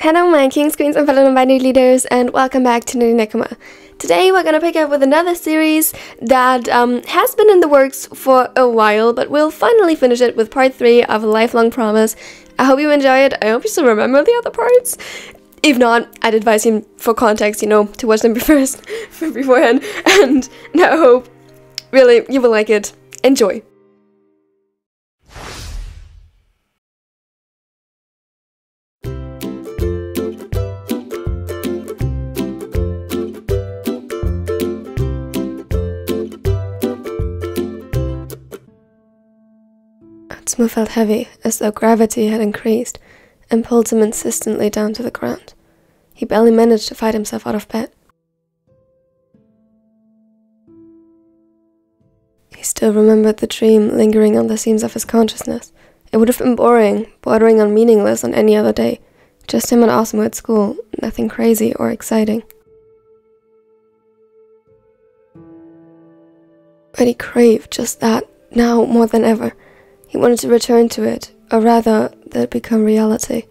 Hello my kings, queens and fellow non-binary leaders, and welcome back to Nuri Nekoma. Today we're gonna pick up with another series that has been in the works for a while, but we'll finally finish it with part 3 of A Lifelong Promise. I hope you enjoy it. I hope you still remember the other parts. If not, I'd advise you, for context, to watch them first beforehand, and I hope really you will like it. Enjoy. Atsumu felt heavy, as though gravity had increased, and pulled him insistently down to the ground. He barely managed to fight himself out of bed. He still remembered the dream lingering on the seams of his consciousness. It would have been boring, bordering on meaningless on any other day. Just him and Osamu at school, nothing crazy or exciting. But he craved just that, now more than ever. He wanted to return to it, or rather, that it become reality.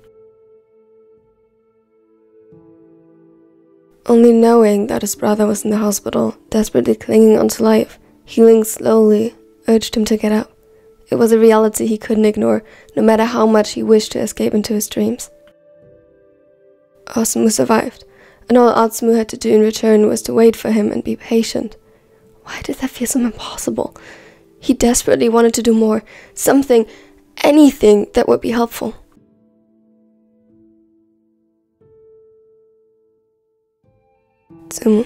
Only knowing that his brother was in the hospital, desperately clinging onto life, healing slowly, urged him to get up. It was a reality he couldn't ignore, no matter how much he wished to escape into his dreams. Osamu survived, and all Atsumu had to do in return was to wait for him and be patient. Why did that feel so impossible? He desperately wanted to do more, something, anything that would be helpful. Atsumu.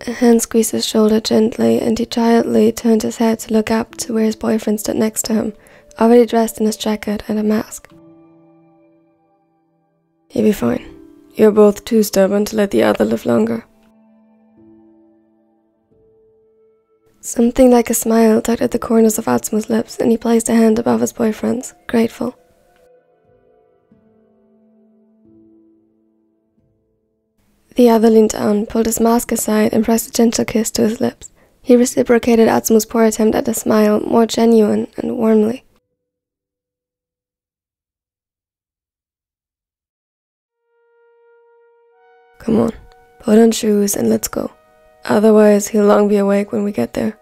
A hand squeezed his shoulder gently, and he quietly turned his head to look up to where his boyfriend stood next to him, already dressed in his jacket and a mask. He'll be fine. You're both too stubborn to let the other live longer. Something like a smile tugged at the corners of Atsumu's lips, and he placed a hand above his boyfriend's, grateful. The other leaned down, pulled his mask aside, and pressed a gentle kiss to his lips. He reciprocated Atsumu's poor attempt at a smile, more genuine and warmly. Come on, put on shoes and let's go. Otherwise, he'll long be awake when we get there.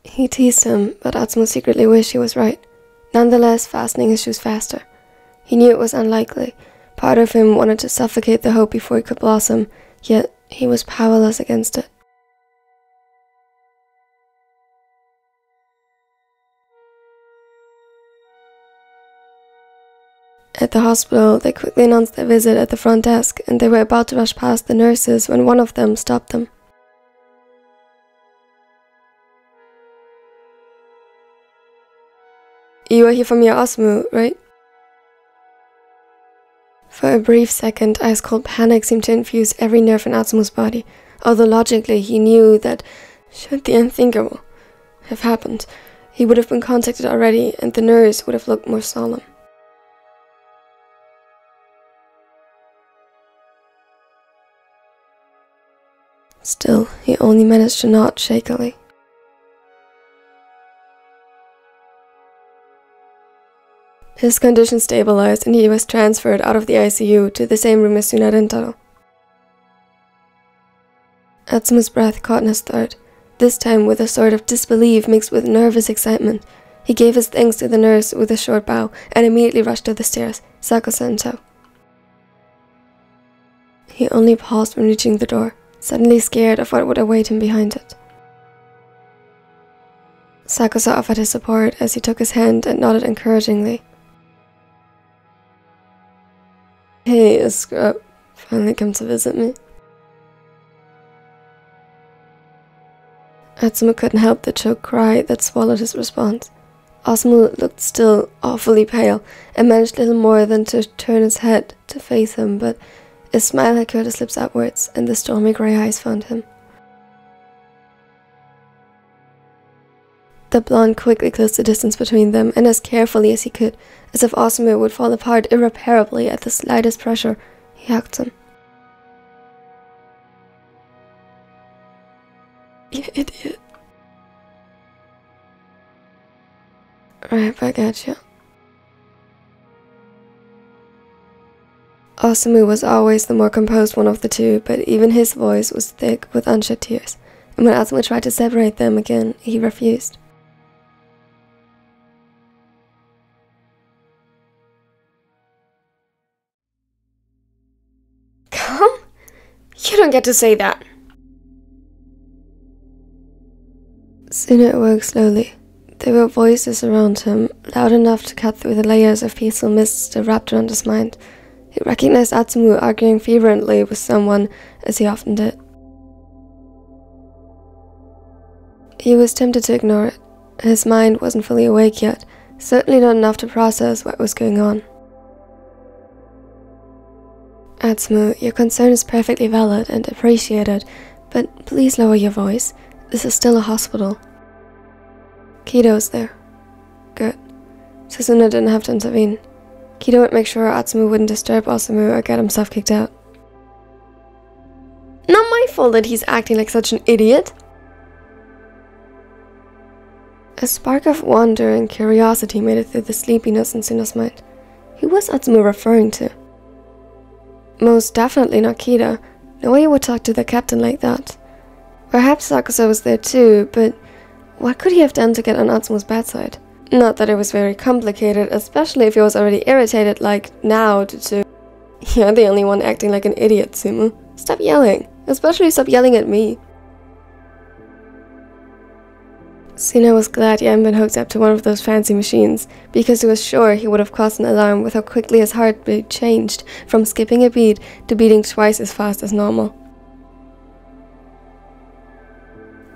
He teased him, but Atsumu secretly wished he was right, nonetheless fastening his shoes faster. He knew it was unlikely. Part of him wanted to suffocate the hope before it could blossom, yet he was powerless against it. At the hospital, they quickly announced their visit at the front desk, and they were about to rush past the nurses when one of them stopped them. You are here for Miya Osamu, right? For a brief second, ice-cold panic seemed to infuse every nerve in Atsumu's body, although logically he knew that, should the unthinkable have happened, he would have been contacted already, and the nurse would have looked more solemn. Still, he only managed to nod shakily. His condition stabilized, and he was transferred out of the ICU to the same room as Suna Rentaro. Atsumu's breath caught in his throat, this time with a sort of disbelief mixed with nervous excitement. He gave his thanks to the nurse with a short bow and immediately rushed to the stairs, Sakusa in tow. He only paused when reaching the door, suddenly scared of what would await him behind it. Sakusa offered his support as he took his hand and nodded encouragingly. Hey, a scrub finally come to visit me. Atsumu couldn't help the choked cry that swallowed his response. Osamu looked still awfully pale and managed little more than to turn his head to face him, but a smile had curled his lips upwards, and the stormy grey eyes found him. The blonde quickly closed the distance between them, and as carefully as he could, as if Osamu would fall apart irreparably at the slightest pressure, he hugged him. You idiot. Right back at you. Osamu was always the more composed one of the two, but even his voice was thick with unshed tears, and when Atsumu tried to separate them again, he refused. Come? You don't get to say that. Suna awoke slowly. There were voices around him, loud enough to cut through the layers of peaceful mists that wrapped around his mind. He recognized Atsumu arguing fervently with someone, as he often did. He was tempted to ignore it. His mind wasn't fully awake yet, certainly not enough to process what was going on. Atsumu, your concern is perfectly valid and appreciated, but please lower your voice. This is still a hospital. Kido's there. Good. So Suna didn't have to intervene. Kido would make sure Atsumu wouldn't disturb Osamu or get himself kicked out. Not my fault that he's acting like such an idiot. A spark of wonder and curiosity made it through the sleepiness in Suna's mind. Who was Atsumu referring to? Most definitely not Kido. No way he would talk to the captain like that. Perhaps SakuAtsu was there too, but what could he have done to get on Atsumu's bad side? Not that it was very complicated, especially if he was already irritated like now to You're the only one acting like an idiot, Atsumu. Stop yelling. Especially stop yelling at me. Suna was glad he hadn't been hooked up to one of those fancy machines, because he was sure he would have caused an alarm with how quickly his heartbeat changed from skipping a beat to beating twice as fast as normal.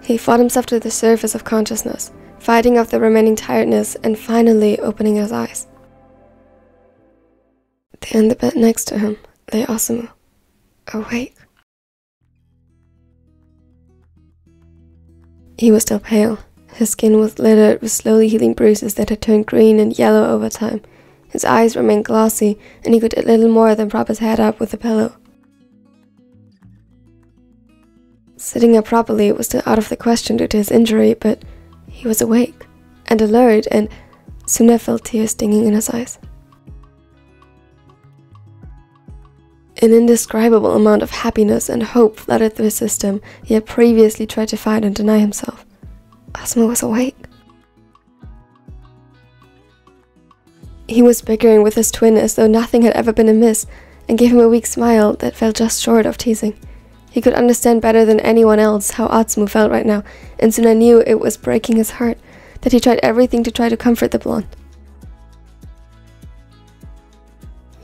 He fought himself to the surface of consciousness, fighting off the remaining tiredness and finally opening his eyes. There in the bed next to him lay Osamu, awake. He was still pale. His skin was littered with slowly healing bruises that had turned green and yellow over time. His eyes remained glossy, and he could do little more than prop his head up with a pillow. Sitting up properly was still out of the question due to his injury, but he was awake and alert, and Suna felt tears stinging in his eyes. An indescribable amount of happiness and hope flooded through his system. He had previously tried to fight and deny himself. Osamu was awake. He was bickering with his twin as though nothing had ever been amiss, and gave him a weak smile that fell just short of teasing. He could understand better than anyone else how Atsumu felt right now, and Suna knew it was breaking his heart, that he tried everything to try to comfort the blonde.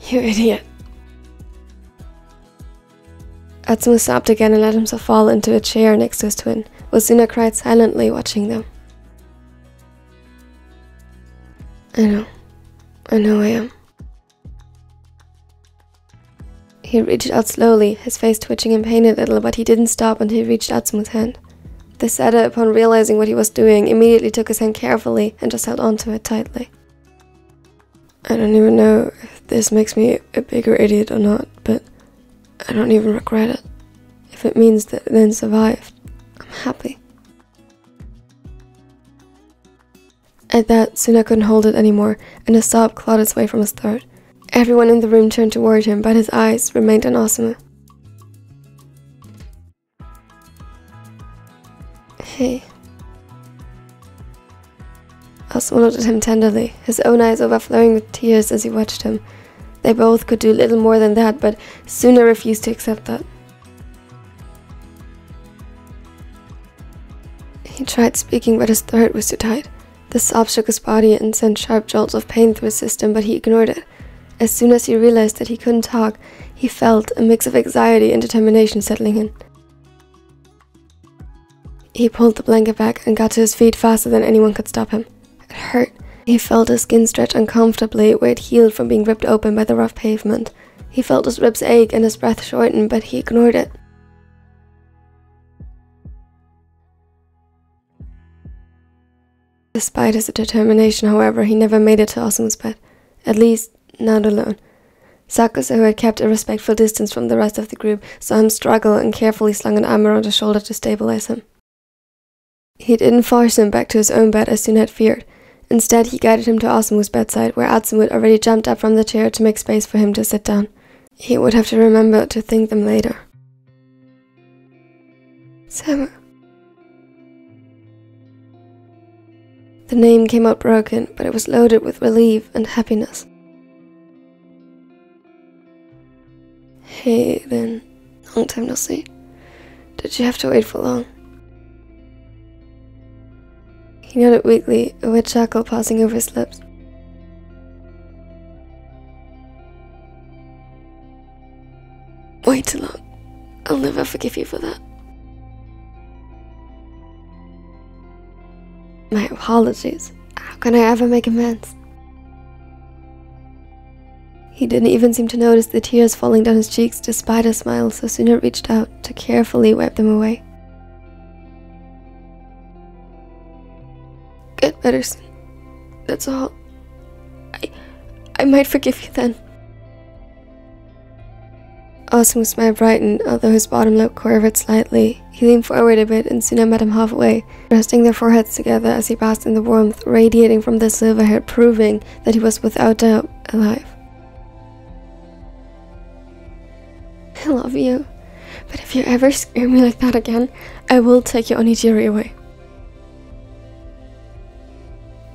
You idiot. Atsumu sobbed again and let himself fall into a chair next to his twin, while Suna cried silently, watching them. I know I am. He reached out slowly, his face twitching in pain a little, but he didn't stop until he reached Atsumu's hand. The setter, upon realizing what he was doing, immediately took his hand carefully and just held onto it tightly. I don't even know if this makes me a bigger idiot or not, but I don't even regret it. If it means that Lin survived, I'm happy. At that, Suna couldn't hold it anymore, and a sob clawed its way from his throat. Everyone in the room turned toward him, but his eyes remained on Osamu. Hey. Osamu looked at him tenderly, his own eyes overflowing with tears as he watched him. They both could do little more than that, but Suna refused to accept that. He tried speaking, but his throat was too tight. The sob shook his body and sent sharp jolts of pain through his system, but he ignored it. As soon as he realized that he couldn't talk, he felt a mix of anxiety and determination settling in. He pulled the blanket back and got to his feet faster than anyone could stop him. It hurt. He felt his skin stretch uncomfortably where it healed from being ripped open by the rough pavement. He felt his ribs ache and his breath shorten, but he ignored it. Despite his determination, however, he never made it to Osamu's bed. At least, not alone. SakuAtsu, who had kept a respectful distance from the rest of the group, saw him struggle and carefully slung an arm around his shoulder to stabilize him. He didn't force him back to his own bed as Suna had feared. Instead, he guided him to Osamu's bedside, where Atsumu had already jumped up from the chair to make space for him to sit down. He would have to remember to thank them later. Samu. The name came out broken, but it was loaded with relief and happiness. Hey, then. Long time no see. Did you have to wait for long? He nodded weakly, a wet chuckle passing over his lips. Way too long. I'll never forgive you for that. My apologies. How can I ever make amends? He didn't even seem to notice the tears falling down his cheeks despite a smile, so Suna reached out to carefully wipe them away. Get better soon. That's all. I might forgive you then. Osamu's smile brightened, although his bottom lip quivered slightly. He leaned forward a bit and Suna met him halfway, resting their foreheads together as he basked in the warmth radiating from the silver hair, proving that he was without doubt alive. I love you, but if you ever scare me like that again, I will take your onigiri away.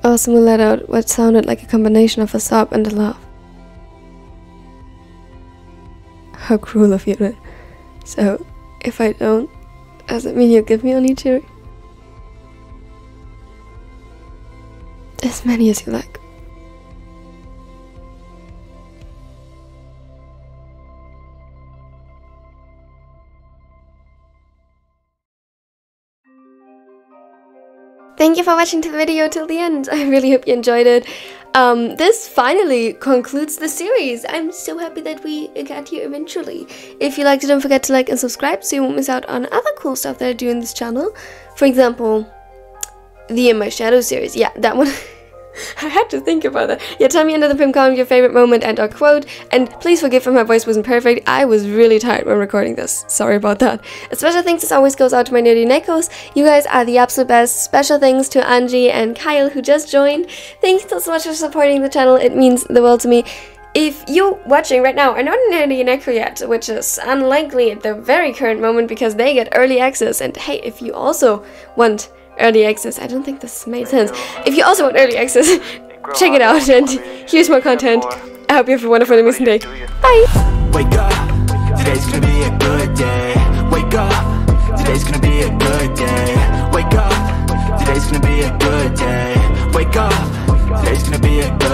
Osamu let out what sounded like a combination of a sob and a laugh. How cruel of you then. So, if I don't, does it mean you'll give me onigiri? As many as you like. Thank you for watching the video till the end. I really hope you enjoyed it. This finally concludes the series. I'm so happy that we got here eventually. If you liked it, don't forget to like and subscribe so you won't miss out on other cool stuff that I do in this channel. For example, the In My Shadow series. Yeah, that one. I had to think about that. Yeah, tell me under the film comment your favorite moment and or quote. And please forgive if my voice wasn't perfect. I was really tired when recording this. Sorry about that. A special thanks as always goes out to my nerdy Nekos. You guys are the absolute best. Special thanks to Angie and Kyle who just joined. Thank you so much for supporting the channel. It means the world to me. If you watching right now are not a nerdy Neko yet, which is unlikely at the very current moment because they get early access. And hey, if you also want early access, I don't think this made sense. If you also want early access, check it out and here's more content. I hope you have a wonderful and amazing day. Bye! Wake up, today's gonna be a good day. Wake up, today's gonna be a good day. Wake up, today's gonna be a good day. Wake up, today's gonna be a good day.